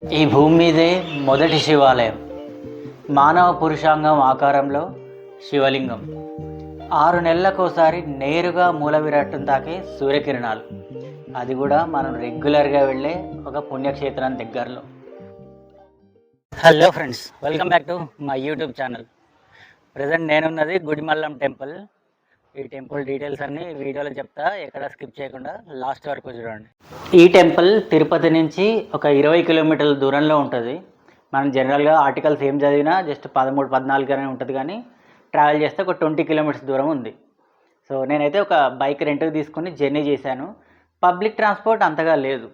ఈ భూమి మీదే మొదటి శివాలయం. మానవ పురుషాంగం ఆకారంలో శివలింగం. 6 నెలలకోసారి నేరుగా మూల విరాట్టం తాకే సూర్యకిరణాలు. అది కూడా మనం రెగ్యులర్గా వెళ్ళే ఒక పుణ్యక్షేత్రం దగ్గరలో. Hello friends, welcome back to my YouTube channel. Present నేనున్నది గుడిమల్లం టెంపుల్. ఈ టెంపుల్ డీటెయిల్స్ అన్నీ వీడియోలో చెప్తా, ఎక్కడ స్కిప్ చేయకుండా లాస్ట్ వరకు చూడండి. ఈ టెంపుల్ తిరుపతి నుంచి ఒక 20 కిలోమీటర్ల దూరంలో ఉంటుంది. మనం జనరల్గా ఆర్టికల్స్ ఏం చదివినా జస్ట్ 13-14 అనే ఉంటుంది, కానీ ట్రావెల్ చేస్తే ఒక 20 కిలోమీటర్స్ దూరం ఉంది. సో నేనైతే ఒక బైక్ రెంట్కి తీసుకొని జర్నీ చేశాను. పబ్లిక్ ట్రాన్స్పోర్ట్ అంతగా లేదు.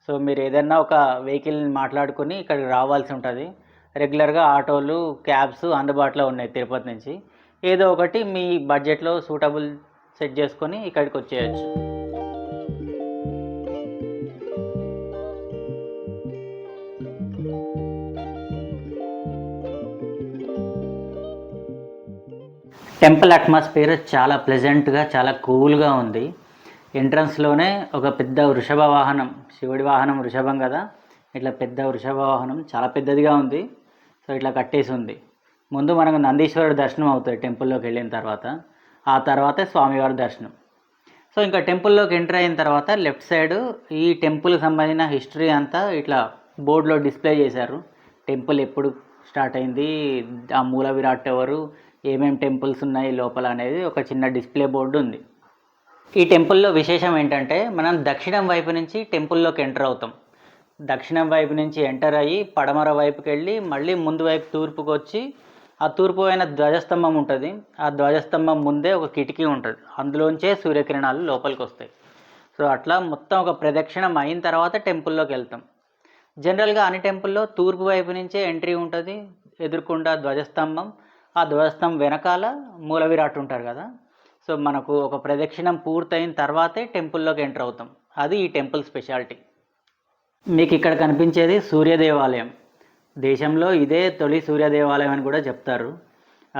సో మీరు ఏదైనా ఒక వెహికల్ మాట్లాడుకొని ఇక్కడికి రావాల్సి ఉంటుంది. రెగ్యులర్గా ఆటోలు, క్యాబ్స్ అందుబాటులో ఉన్నాయి తిరుపతి నుంచి. ఏదో ఒకటి మీ బడ్జెట్లో సూటబుల్ సెట్ చేసుకొని ఇక్కడికి వచ్చేయచ్చు. టెంపుల్ అట్మాస్ఫియర్ చాలా ప్లెజెంట్గా, చాలా కూల్గా ఉంది. ఎంట్రన్స్లోనే ఒక పెద్ద వృషభ వాహనం, శివుడి వాహనం వృషభం కదా, ఇట్లా పెద్ద వృషభ వాహనం చాలా పెద్దదిగా ఉంది. సో ఇట్లా కట్టేసి ఉంది. ముందు మనకు నందీశ్వరుడు దర్శనం అవుతుంది టెంపుల్లోకి వెళ్ళిన తర్వాత. ఆ తర్వాతే స్వామివారి దర్శనం. సో ఇంకా టెంపుల్లోకి ఎంటర్ అయిన తర్వాత లెఫ్ట్ సైడ్ ఈ టెంపుల్కి సంబంధించిన హిస్టరీ అంతా ఇట్లా బోర్డులో డిస్ప్లే చేశారు. టెంపుల్ ఎప్పుడు స్టార్ట్ అయింది, ఆ మూల విరాట్ ఎవరు, ఏమేమి టెంపుల్స్ ఉన్నాయి లోపల అనేది ఒక చిన్న డిస్ప్లే బోర్డు ఉంది. ఈ టెంపుల్లో విశేషం ఏంటంటే, మనం దక్షిణం వైపు నుంచి టెంపుల్లోకి ఎంటర్ అవుతాం. దక్షిణం వైపు నుంచి ఎంటర్ అయ్యి పడమర వైపుకి వెళ్ళి మళ్ళీ ముందు వైపు తూర్పుకి వచ్చి, ఆ తూర్పు అయిన ధ్వజస్తంభం ఉంటుంది. ఆ ధ్వజస్తంభం ముందే ఒక కిటికీ ఉంటుంది. అందులోంచే సూర్యకిరణాలు లోపలికి వస్తాయి. సో అట్లా మొత్తం ఒక ప్రదక్షిణం అయిన తర్వాత టెంపుల్లోకి వెళ్తాం. జనరల్గా అన్ని టెంపుల్లో తూర్పు వైపు నుంచే ఎంట్రీ ఉంటుంది, ఎదుర్కొండా ధ్వజస్తంభం. ఆ ధ్వజస్తంభం వెనకాల మూల విరాట్ ఉంటారు కదా. సో మనకు ఒక ప్రదక్షిణం పూర్తయిన తర్వాతే టెంపుల్లోకి ఎంటర్ అవుతాం. అది ఈ టెంపుల్ స్పెషాలిటీ. మీకు ఇక్కడ కనిపించేది సూర్య దేవాలయం. దేశంలో ఇదే తొలి సూర్య దేవాలయం అని కూడా చెప్తారు.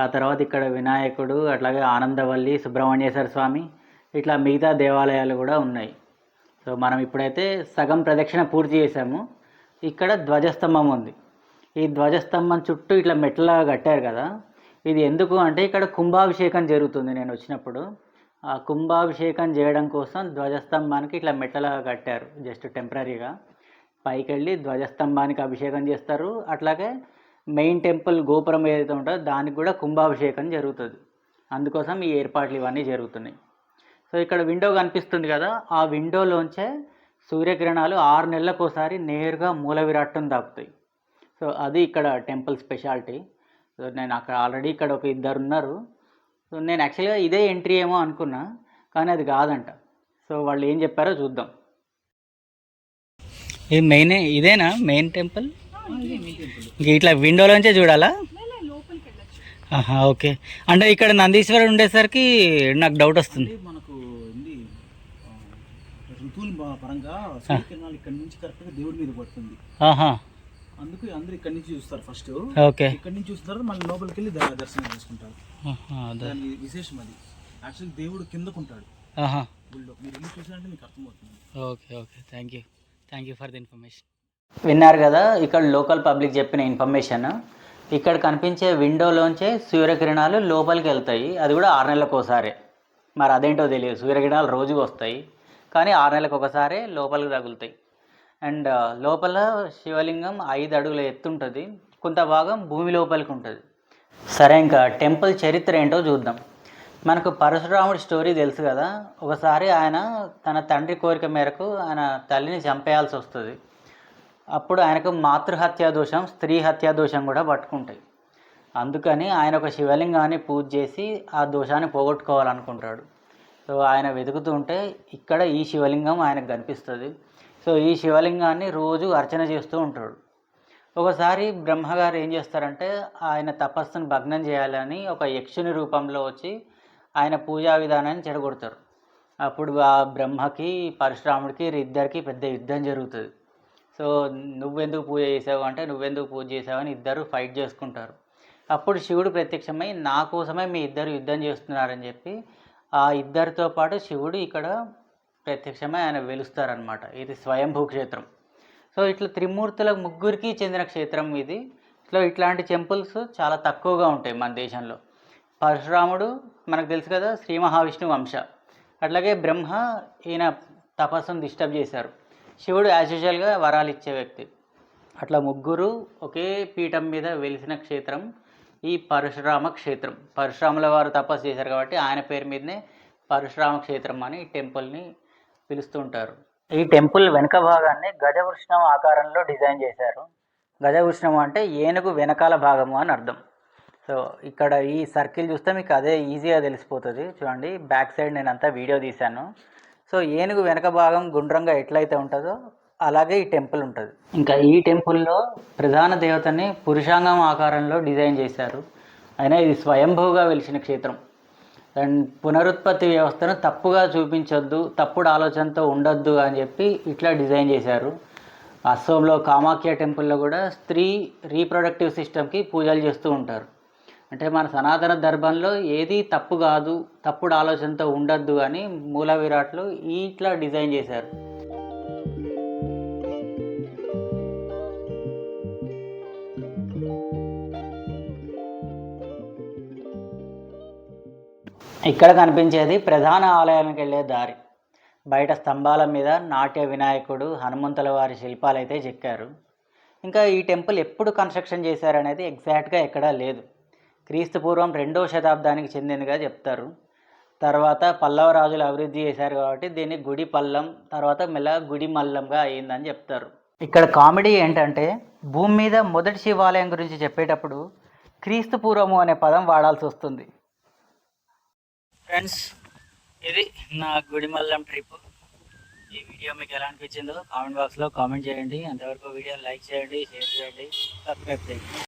ఆ తర్వాత ఇక్కడ వినాయకుడు, అట్లాగే ఆనందవల్లి, సుబ్రహ్మణ్యేశ్వర స్వామి, ఇట్లా మిగతా దేవాలయాలు కూడా ఉన్నాయి. సో మనం ఇప్పుడైతే సగం ప్రదక్షిణ పూర్తి చేసాము. ఇక్కడ ధ్వజస్తంభం ఉంది. ఈ ధ్వజస్తంభం చుట్టూ ఇట్లా మెట్ల కట్టారు కదా. ఇది ఎందుకు అంటే ఇక్కడ కుంభాభిషేకం జరుగుతుంది. నేను వచ్చినప్పుడు ఆ కుంభాభిషేకం చేయడం కోసం ధ్వజస్తంభానికి ఇట్లా మెట్లలాగా కట్టారు, జస్ట్ టెంపరీగా. పైకి వెళ్ళి ధ్వజస్తంభానికి అభిషేకం చేస్తారు. అట్లాగే మెయిన్ టెంపుల్ గోపురం ఏదైతే ఉంటుందో దానికి కూడా కుంభాభిషేకం జరుగుతుంది. అందుకోసం ఈ ఏర్పాట్లు ఇవన్నీ జరుగుతున్నాయి. సో ఇక్కడ విండో కనిపిస్తుంది కదా, ఆ విండోలోంచే సూర్యకిరణాలు 6 నెలలకోసారి నేరుగా మూల విరాట్టం తాకుతాయి. సో అది ఇక్కడ టెంపుల్ స్పెషాలిటీ. సో నేను అక్కడ ఆల్రెడీ ఇక్కడ ఒక 2 ఉన్నారు. సో నేను యాక్చువల్గా ఇదే ఎంట్రీ ఏమో అనుకున్నా, కానీ అది కాదంట. సో వాళ్ళు ఏం చెప్పారో చూద్దాం. ఇది మెయిన్, ఇదేనా మెయిన్ టెంపుల్? ఇట్లా విండోలోంచే చూడాలా? ఓకే. అంటే ఇక్కడ నందీశ్వరుడు ఉండేసరికి నాకు డౌట్ వస్తుంది. మనకు ఋతువుల పరంగా సూర్యకిరణాలు ఇక్కడ నుంచి కరెక్ట్గా దేవుడి మీద పడుతుంది. అందుకు అందరూ ఇక్కడ నుంచి చూస్తారు ఫస్ట్. ఓకే. ఇక్కడ నుంచి చూసిన తర్వాత మళ్ళీ లోపలికి వెళ్ళి దర్శనం చేసుకుంటారు. దాని విశేషం అది. యాక్చువల్లీ దేవుడు కిందకుంటాడు గుళ్ళో. మీరు వెళ్ళి చూసారంటే మీకు అర్థమవుతుంది. Okay okay, thank you for the information. విన్నారు కదా ఇక్కడ లోకల్ పబ్లిక్ చెప్పిన ఇన్ఫర్మేషన్. ఇక్కడ కనిపించే విండోలోంచే సూర్యకిరణాలు లోపలికి వెళ్తాయి. అది కూడా 6 నెలలకు ఒకసారి. మరి అదేంటో తెలియదు, సూర్యకిరణాలు రోజుకు వస్తాయి కానీ 6 నెలలకు ఒకసారి లోపలికి తగులుతాయి. అండ్ లోపల శివలింగం 5 అడుగుల ఎత్తుంటుంది. కొంత భాగం భూమి లోపలికి ఉంటుంది. సరే, ఇంకా టెంపుల్ చరిత్ర ఏంటో చూద్దాం. మనకు పరశురాముడి స్టోరీ తెలుసు కదా. ఒకసారి ఆయన తన తండ్రి కోరిక మేరకు ఆయన తల్లిని చంపేయాల్సి వస్తుంది. అప్పుడు ఆయనకు మాతృహత్యా దోషం, స్త్రీ హత్యా దోషం కూడా పట్టుకుంటాయి. అందుకని ఆయన ఒక శివలింగాన్ని పూజ చేసి ఆ దోషాన్ని పోగొట్టుకోవాలనుకుంటాడు. సో ఆయన వెతుకుతూ ఉంటే ఇక్కడ ఈ శివలింగం ఆయనకు కనిపిస్తుంది. సో ఈ శివలింగాన్ని రోజు అర్చన చేస్తూ ఉంటాడు. ఒకసారి బ్రహ్మగారు ఏం చేస్తారంటే, ఆయన తపస్సును భగ్నం చేయాలని ఒక యక్షుని రూపంలో వచ్చి ఆయన పూజా విధానాన్ని చెడగొడతారు. అప్పుడు ఆ బ్రహ్మకి పరశురాముడికి ఇద్దరికి పెద్ద యుద్ధం జరుగుతుంది. సో నువ్వెందుకు పూజ చేసావు అంటే, నువ్వెందుకు పూజ చేసావు అని ఇద్దరు ఫైట్ చేసుకుంటారు. అప్పుడు శివుడు ప్రత్యక్షమై నా కోసమే మీ ఇద్దరు యుద్ధం చేస్తున్నారని చెప్పి ఆ ఇద్దరితో పాటు శివుడు ఇక్కడ ప్రత్యక్షమై ఆయన వెలుస్తారనమాట. ఇది స్వయంభూ క్షేత్రం. సో ఇట్లా త్రిమూర్తుల ముగ్గురికి చెందిన క్షేత్రం ఇది. సో ఇట్లాంటి టెంపుల్స్ చాలా తక్కువగా ఉంటాయి మన దేశంలో. పరశురాముడు మనకు తెలుసు కదా, శ్రీ మహావిష్ణువు వంశ. అట్లాగే బ్రహ్మ ఈయన తపస్సును డిస్టర్బ్ చేశారు. శివుడు యాజ్ యూజువల్గా వరాలు ఇచ్చే వ్యక్తి. అట్లా ముగ్గురు ఒకే పీఠం మీద వెలిసిన క్షేత్రం ఈ పరశురామ క్షేత్రం. పరశురాముల వారు తపస్సు చేశారు కాబట్టి ఆయన పేరు మీదనే పరశురామ క్షేత్రం అని ఈ టెంపుల్ని పిలుస్తూ ఉంటారు. ఈ టెంపుల్ వెనక భాగాన్ని గజవృష్ణం ఆకారంలో డిజైన్ చేశారు. గజవృష్ణం అంటే ఏనుగు వెనకాల భాగము అని అర్థం. సో ఇక్కడ ఈ సర్కిల్ చూస్తే మీకు అదే ఈజీగా తెలిసిపోతుంది. చూడండి, బ్యాక్ సైడ్ నేను అంతా వీడియో తీశాను. సో ఏనుగు వెనక భాగం గుండ్రంగా ఎట్లయితే ఉంటుందో అలాగే ఈ టెంపుల్ ఉంటుంది. ఇంకా ఈ టెంపుల్లో ప్రధాన దేవతని పురుషాంగం ఆకారంలో డిజైన్ చేశారు. అయినా ఇది స్వయంభూగా వెలిసిన క్షేత్రం. అండ్ పునరుత్పత్తి వ్యవస్థను తప్పుగా చూపించొద్దు, తప్పుడు ఆలోచనతో ఉండొద్దు అని చెప్పి ఇట్లా డిజైన్ చేశారు. అస్సోంలో కామాఖ్య టెంపుల్లో కూడా స్త్రీ రీప్రొడక్టివ్ సిస్టమ్కి పూజలు చేస్తూ ఉంటారు. అంటే మన సనాతన ధర్మంలో ఏది తప్పు కాదు, తప్పుడు ఆలోచనతో ఉండొద్దు అని మూల విరాట్లో ఇట్లా డిజైన్ చేశారు. ఇక్కడ కనిపించేది ప్రధాన ఆలయానికి వెళ్ళే దారి. బయట స్తంభాల మీద నాట్య వినాయకుడు, హనుమంతుల వారి శిల్పాలు అయితే చెక్కారు. ఇంకా ఈ టెంపుల్ ఎప్పుడు కన్స్ట్రక్షన్ చేశారనేది ఎగ్జాక్ట్గా ఎక్కడా లేదు. క్రీస్తు పూర్వం 2వ శతాబ్దానికి చెందినదిగా చెప్తారు. తర్వాత పల్లవ రాజులు అభివృద్ధి చేశారు కాబట్టి దీన్ని గుడి పల్లం, తర్వాత మెల్లగా గుడి మల్లంగా అయ్యిందని చెప్తారు. ఇక్కడ కామెడీ ఏంటంటే భూమి మీద మొదటి శివాలయం గురించి చెప్పేటప్పుడు క్రీస్తు పూర్వము అనే పదం వాడాల్సి వస్తుంది. ఫ్రెండ్స్, ఇది నా గుడిమల్లం ట్రిప్. ఈ వీడియో మీకు ఎలా అనిపించిందో కామెంట్ బాక్స్లో కామెంట్ చేయండి. అంతవరకు వీడియో లైక్ చేయండి, షేర్ చేయండి, సబ్స్క్రైబ్ చేయండి.